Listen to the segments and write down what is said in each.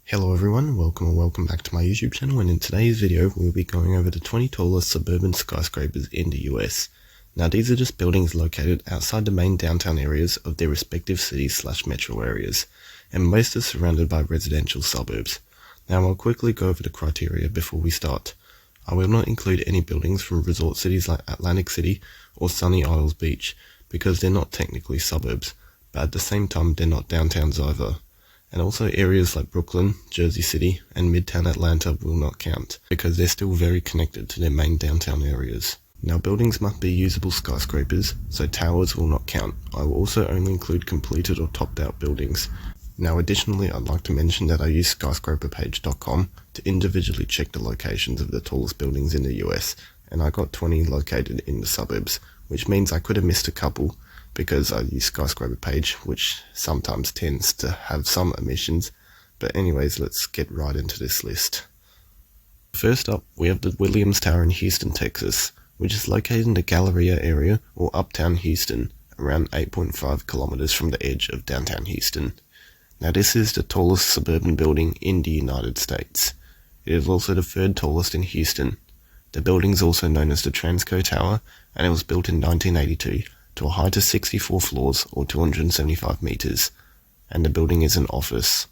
Hello everyone, welcome back to my YouTube channel, and in today's video we'll be going over the 20 tallest suburban skyscrapers in the US. Now these are just buildings located outside the main downtown areas of their respective cities/metro areas, and most are surrounded by residential suburbs. Now I'll quickly go over the criteria before we start. I will not include any buildings from resort cities like Atlantic City or Sunny Isles Beach, because they're not technically suburbs, but at the same time they're not downtowns either. And also areas like Brooklyn, Jersey City, and Midtown Atlanta will not count, because they're still very connected to their main downtown areas. Now buildings must be usable skyscrapers, so towers will not count. I will also only include completed or topped out buildings. Now additionally, I'd like to mention that I use skyscraperpage.com to individually check the locations of the tallest buildings in the US, and I got 20 located in the suburbs, which means I could have missed a couple, because I use Skyscraper Page, which sometimes tends to have some omissions. But anyways, let's get right into this list. First up, we have the Williams Tower in Houston, Texas, which is located in the Galleria area, or uptown Houston, around 8.5 kilometers from the edge of downtown Houston. Now this is the tallest suburban building in the United States. It is also the third tallest in Houston. The building is also known as the Transco Tower, and it was built in 1982. To a height of 64 floors or 275 meters, and the building is an office.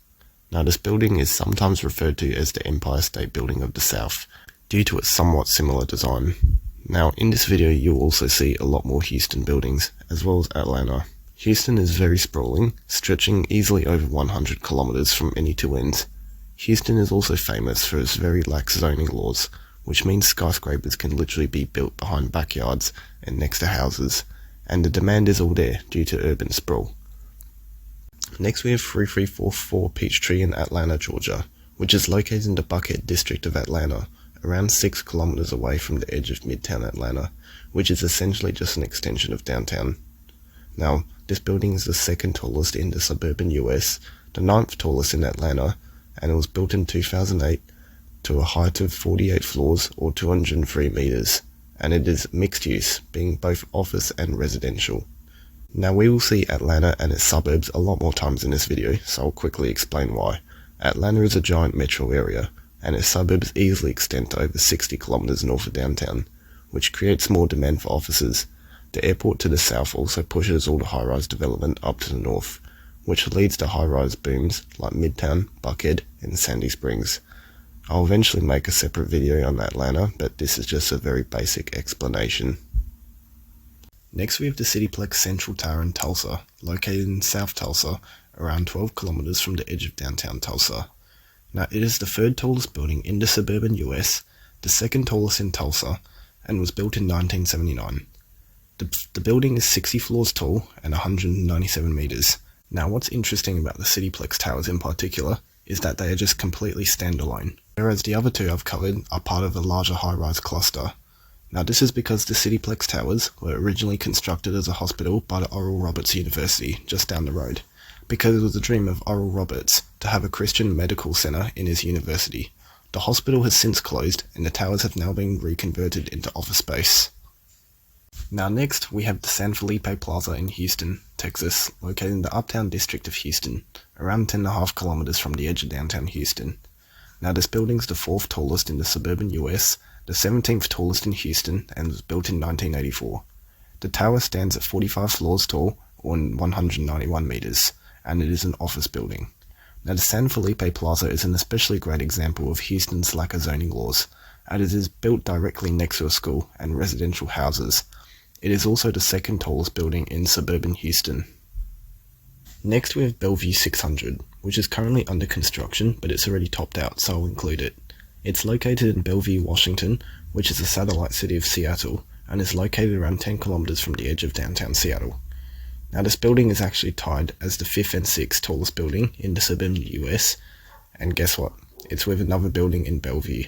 Now this building is sometimes referred to as the Empire State Building of the South, due to its somewhat similar design. Now in this video you'll also see a lot more Houston buildings, as well as Atlanta. Houston is very sprawling, stretching easily over 100 kilometers from any two ends. Houston is also famous for its very lax zoning laws, which means skyscrapers can literally be built behind backyards and next to houses, and the demand is all there due to urban sprawl. Next we have 3344 Peachtree in Atlanta, Georgia, which is located in the Buckhead district of Atlanta, around 6 kilometers away from the edge of Midtown Atlanta, which is essentially just an extension of downtown. Now, this building is the second tallest in the suburban US, the 9th tallest in Atlanta, and it was built in 2008 to a height of 48 floors or 203 meters. And it is mixed use, being both office and residential. Now we will see Atlanta and its suburbs a lot more times in this video, so I'll quickly explain why. Atlanta is a giant metro area, and its suburbs easily extend to over 60 kilometers north of downtown, which creates more demand for offices. The airport to the south also pushes all the high-rise development up to the north, which leads to high-rise booms like Midtown, Buckhead, and Sandy Springs. I'll eventually make a separate video on Atlanta, but this is just a very basic explanation. Next we have the Cityplex Central Tower in Tulsa, located in South Tulsa, around 12 kilometers from the edge of downtown Tulsa. Now it is the third tallest building in the suburban US, the second tallest in Tulsa, and was built in 1979. The building is 60 floors tall and 197 meters. Now what's interesting about the Cityplex towers in particular is that they are just completely standalone, whereas the other two I've covered are part of a larger high-rise cluster. Now this is because the Cityplex towers were originally constructed as a hospital by the Oral Roberts University just down the road, because it was a dream of Oral Roberts to have a Christian medical center in his university. The hospital has since closed, and the towers have now been reconverted into office space. Now next we have the San Felipe Plaza in Houston, Texas, located in the uptown district of Houston, around 10.5 kilometers from the edge of downtown Houston. Now this building is the 4th tallest in the suburban US, the 17th tallest in Houston, and was built in 1984. The tower stands at 45 floors tall, or 191 meters, and it is an office building. Now the San Felipe Plaza is an especially great example of Houston's lack of zoning laws, as it is built directly next to a school and residential houses. It is also the second tallest building in suburban Houston. Next we have Bellevue 600, which is currently under construction, but it's already topped out, so I'll include it. It's located in Bellevue, Washington, which is a satellite city of Seattle, and is located around 10 kilometers from the edge of downtown Seattle. Now this building is actually tied as the 5th and 6th tallest building in the suburban US, and guess what? It's with another building in Bellevue.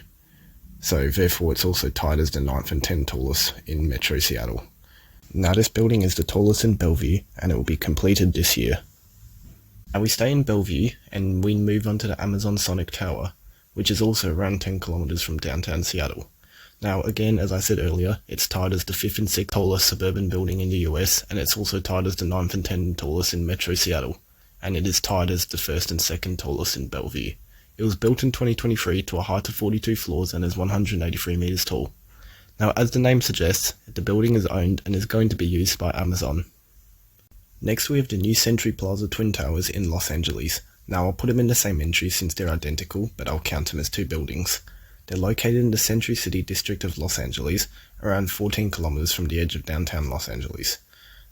So therefore it's also tied as the 9th and 10th tallest in Metro Seattle. Now this building is the tallest in Bellevue, and it will be completed this year. Now we stay in Bellevue, and we move on to the Amazon Sonic Tower, which is also around 10 kilometers from downtown Seattle. Now again, as I said earlier, it's tied as the 5th and 6th tallest suburban building in the US, and it's also tied as the 9th and 10th tallest in Metro Seattle, and it is tied as the 1st and 2nd tallest in Bellevue. It was built in 2023 to a height of 42 floors and is 183 meters tall. Now, as the name suggests, the building is owned and is going to be used by Amazon. Next we have the new Century Plaza Twin Towers in Los Angeles. Now I'll put them in the same entry since they're identical, but I'll count them as two buildings. They're located in the Century City district of Los Angeles, around 14 kilometers from the edge of downtown Los Angeles.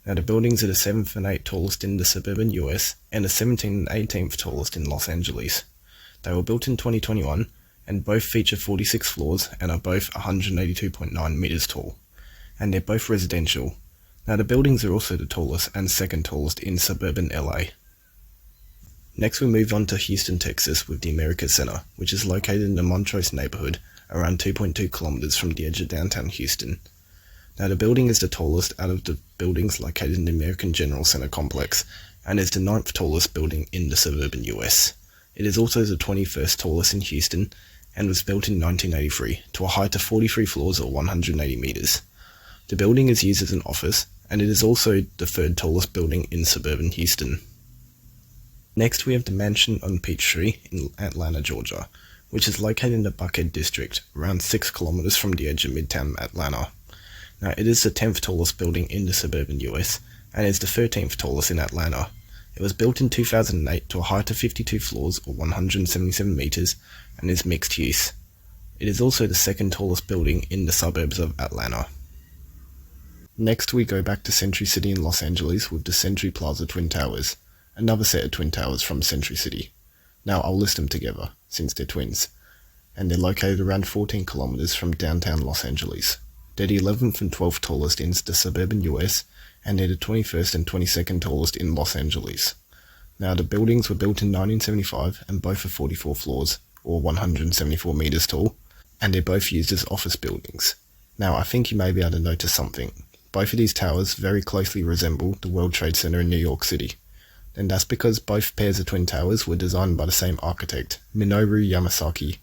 Now the buildings are the 7th and 8th tallest in the suburban US, and the 17th and 18th tallest in Los Angeles. They were built in 2021, and both feature 46 floors and are both 182.9 meters tall. And they're both residential. Now the buildings are also the tallest and second tallest in suburban LA. Next we move on to Houston, Texas with the America Center, which is located in the Montrose neighborhood, around 2.2 kilometers from the edge of downtown Houston. Now the building is the tallest out of the buildings located in the American General Center complex, and is the 9th tallest building in the suburban US. It is also the 21st tallest in Houston, and was built in 1983 to a height of 43 floors or 180 meters. The building is used as an office, and it is also the 3rd tallest building in suburban Houston. Next we have the Mansion on Peachtree in Atlanta, Georgia, which is located in the Buckhead district, around 6 kilometers from the edge of Midtown Atlanta. Now it is the 10th tallest building in the suburban US, and is the 13th tallest in Atlanta. It was built in 2008 to a height of 52 floors or 177 meters, and is mixed use. It is also the 2nd tallest building in the suburbs of Atlanta. Next we go back to Century City in Los Angeles with the Century Plaza Twin Towers, another set of twin towers from Century City. Now I'll list them together, since they're twins, and they're located around 14 kilometers from downtown Los Angeles. They're the 11th and 12th tallest in the suburban US, and they're the 21st and 22nd tallest in Los Angeles. Now the buildings were built in 1975 and both are 44 floors, or 174 meters tall, and they're both used as office buildings. Now I think you may be able to notice something. Both of these towers very closely resemble the World Trade Center in New York City, and that's because both pairs of twin towers were designed by the same architect, Minoru Yamasaki.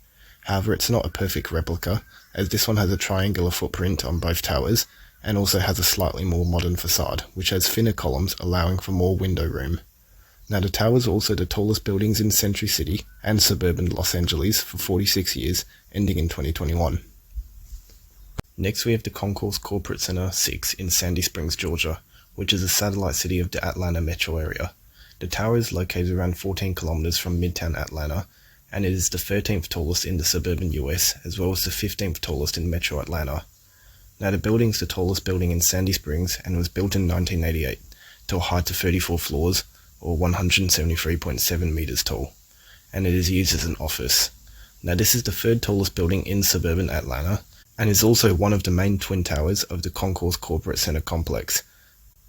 However, it's not a perfect replica, as this one has a triangular footprint on both towers, and also has a slightly more modern facade, which has thinner columns allowing for more window room. Now the towers are also the tallest buildings in Century City and suburban Los Angeles for 46 years, ending in 2021. Next we have the Concourse Corporate Center 6 in Sandy Springs, Georgia, which is a satellite city of the Atlanta metro area. The tower is located around 14 kilometers from Midtown Atlanta, and it is the 13th tallest in the suburban US, as well as the 15th tallest in metro Atlanta. Now the building is the tallest building in Sandy Springs and was built in 1988 to a height of 34 floors, or 173.7 meters tall, and it is used as an office. Now this is the 3rd tallest building in suburban Atlanta, and is also one of the main twin towers of the Concourse Corporate Center complex,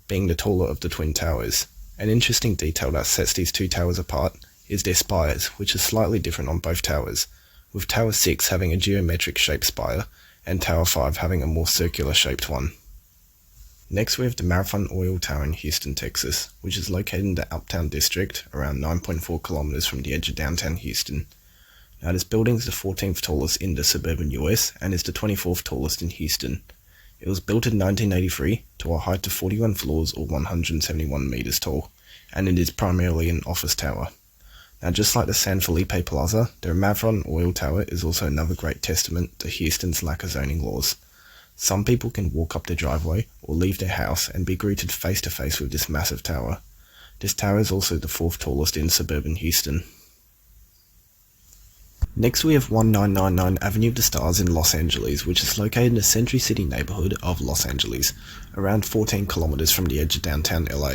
being the taller of the twin towers. An interesting detail that sets these two towers apart is their spires, which are slightly different on both towers, with Tower 6 having a geometric shaped spire, and Tower 5 having a more circular shaped one. Next we have the Marathon Oil Tower in Houston, Texas, which is located in the Uptown District, around 9.4 kilometers from the edge of downtown Houston. Now this building is the 14th tallest in the suburban US, and is the 24th tallest in Houston. It was built in 1983 to a height of 41 floors or 171 meters tall, and it is primarily an office tower. Now just like the San Felipe Plaza, the Marathon Oil Tower is also another great testament to Houston's lack of zoning laws. Some people can walk up their driveway or leave their house and be greeted face to face with this massive tower. This tower is also the 4th tallest in suburban Houston. Next we have 1999 Avenue of the Stars in Los Angeles, which is located in the Century City neighborhood of Los Angeles, around 14 kilometers from the edge of downtown LA.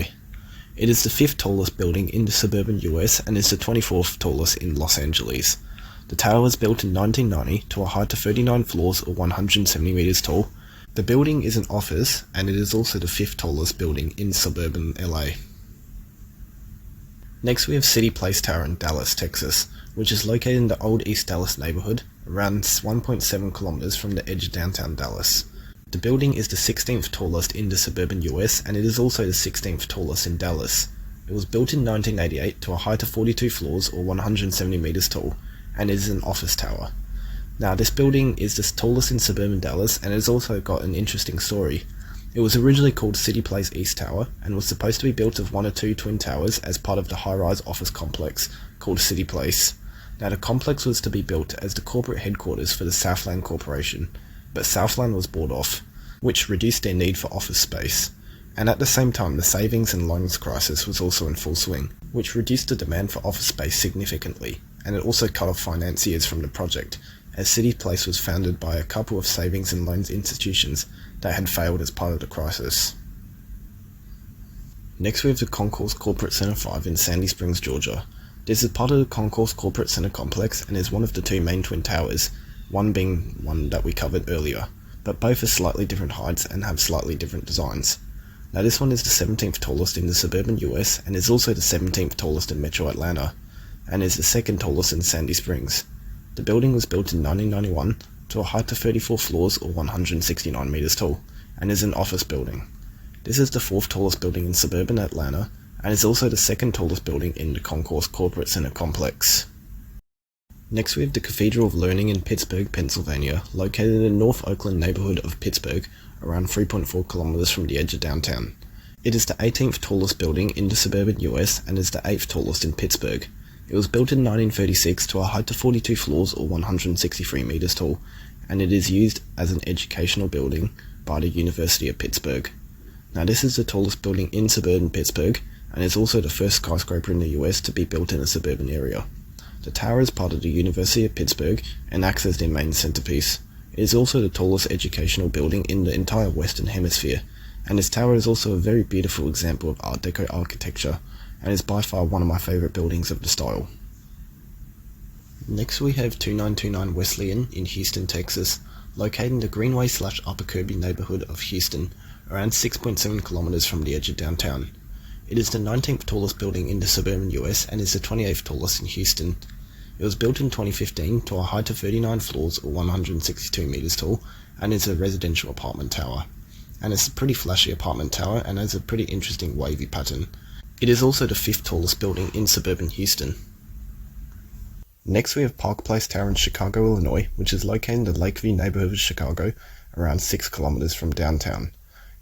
It is the 5th tallest building in the suburban US and is the 24th tallest in Los Angeles. The tower was built in 1990 to a height of 39 floors or 170 meters tall. The building is an office, and it is also the 5th tallest building in suburban LA. Next we have City Place Tower in Dallas, Texas, which is located in the Old East Dallas neighborhood, around 1.7 kilometers from the edge of downtown Dallas. The building is the 16th tallest in the suburban US, and it is also the 16th tallest in Dallas. It was built in 1988 to a height of 42 floors or 170 meters tall, and it is an office tower. Now this building is the tallest in suburban Dallas, and has also got an interesting story. It was originally called City Place East Tower, and was supposed to be built of 1 or 2 twin towers as part of the high-rise office complex called City Place. Now the complex was to be built as the corporate headquarters for the Southland Corporation, but Southland was bought off, which reduced their need for office space. And at the same time, the savings and loans crisis was also in full swing, which reduced the demand for office space significantly, and it also cut off financiers from the project, as City Place was founded by a couple of savings and loans institutions that had failed as part of the crisis. Next we have the Concourse Corporate Center 5 in Sandy Springs, Georgia. This is part of the Concourse Corporate Center complex and is one of the two main twin towers, one being one that we covered earlier, but both are slightly different heights and have slightly different designs. Now this one is the 17th tallest in the suburban US and is also the 17th tallest in Metro Atlanta, and is the second tallest in Sandy Springs. The building was built in 1991 to a height of 34 floors or 169 meters tall, and is an office building. This is the fourth tallest building in suburban Atlanta, and is also the second tallest building in the Concourse Corporate Center complex. Next we have the Cathedral of Learning in Pittsburgh, Pennsylvania, located in the North Oakland neighborhood of Pittsburgh, around 3.4 kilometers from the edge of downtown. It is the 18th tallest building in the suburban US and is the 8th tallest in Pittsburgh. It was built in 1936 to a height of 42 floors or 163 meters tall, and it is used as an educational building by the University of Pittsburgh. Now this is the tallest building in suburban Pittsburgh, and is also the first skyscraper in the US to be built in a suburban area. The tower is part of the University of Pittsburgh and acts as their main centerpiece. It is also the tallest educational building in the entire Western Hemisphere, and this tower is also a very beautiful example of Art Deco architecture, and is by far one of my favourite buildings of the style. Next we have 2929 Wesleyan in Houston, Texas, located in the Greenway/Upper Kirby neighborhood of Houston, around 6.7 kilometers from the edge of downtown. It is the 19th tallest building in the suburban US and is the 28th tallest in Houston. It was built in 2015 to a height of 39 floors or 162 meters tall, and is a residential apartment tower. And it's a pretty flashy apartment tower and has a pretty interesting wavy pattern. It is also the 5th tallest building in suburban Houston. Next we have Park Place Tower in Chicago, Illinois, which is located in the Lakeview neighborhood of Chicago, around 6 kilometers from downtown.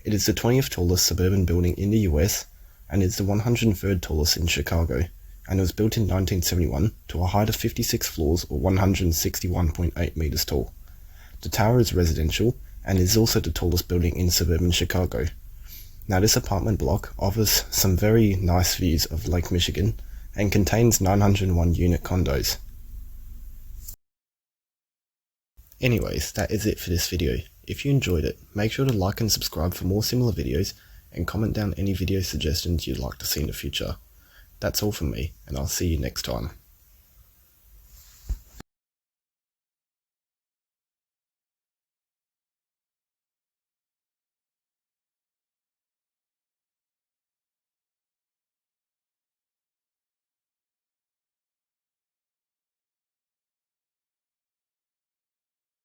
It is the 20th tallest suburban building in the US, and is the 103rd tallest in Chicago, and it was built in 1971 to a height of 56 floors or 161.8 meters tall. The tower is residential, and is also the tallest building in suburban Chicago. Now this apartment block offers some very nice views of Lake Michigan, and contains 901 unit condos. Anyways, that is it for this video. If you enjoyed it, make sure to like and subscribe for more similar videos, and comment down any video suggestions you'd like to see in the future. That's all from me, and I'll see you next time.